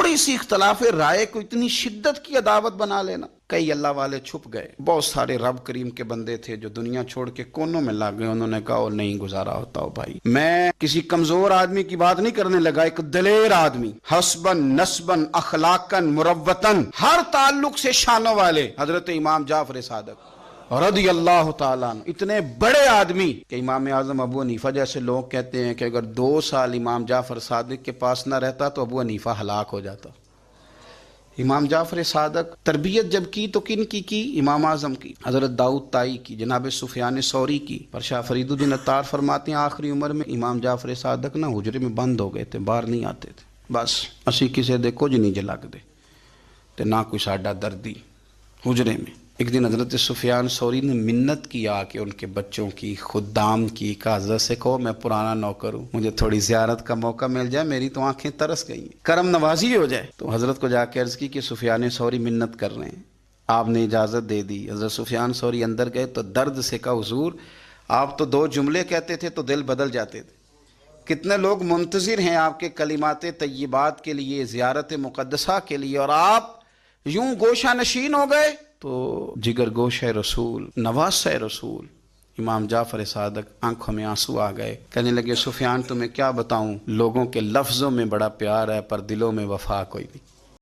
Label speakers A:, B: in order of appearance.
A: تھوڑی سی اختلاف رائے کو اتنی شدت کی عداوت بنا لینا. کئی اللہ والے چھپ گئے، بہت سارے رب کریم کے بندے تھے جو دنیا چھوڑ کے کونوں میں لگ گئے. انہوں نے کہا اور نہیں گزارا ہوتا ہو بھائی. میں کسی کمزور آدمی کی بات نہیں کرنے لگا، ایک دلیر آدمی، حسبن نسبن اخلاقن مروتن، ہر تعلق سے شانوں والے حضرت امام جعفر صادق رضی اللہ تعالیٰ عنہ. اتنے بڑے آدمی کہ امام اعظم ابو حنیفہ جیسے لوگ کہتے ہیں کہ اگر 2 سال امام جعفر صادق کے پاس نہ رہتا تو ابو حنیفہ ہلاک ہو جاتا. امام جعفر صادق تربیت جب کی تو کن کی امام اعظم کی، حضرت داؤد طائی کی، جناب سفیان ثوری کی. پر شاہ فرید الدین عطار فرماتے ہیں آخری عمر میں امام جعفر صادق نہ حجرے میں بند ہو گئے تھے، باہر نہیں آتے تھے. بس اسی کسے دے کچھ نہیں جلگ دے تے نہ کوئی ساڈا دردی حجرے میں. ایک دن حضرت سفیان ثوری نے منت کیا کہ ان کے بچوں کی، خدام کی، کہ حضرت سے کہو میں پرانا نوکر ہوں، مجھے تھوڑی زیارت کا موقع مل جائے، میری تو آنکھیں ترس گئی ہیں، کرم نوازی ہو جائے. تو حضرت کو جا کے عرض کی کہ سفیان ثوری منت کر رہے ہیں. آپ نے اجازت دے دی. حضرت سفیان ثوری اندر گئے تو درد سے کہا حضور آپ تو 2 جملے کہتے تھے تو دل بدل جاتے تھے. کتنے لوگ منتظر ہیں آپ کے کلمات طیبات کے لیے، زیارت مقدسہ کے لیے، اور آپ یوں گوشہ نشین ہو گئے. تو جگر گوشہ رسول، نواسہ رسول امام جعفر صادق آنکھوں میں آنسو آ گئے. کہنے لگے سفیان تمہیں کیا بتاؤں، لوگوں کے لفظوں میں بڑا پیار ہے پر دلوں میں وفا کوئی نہیں.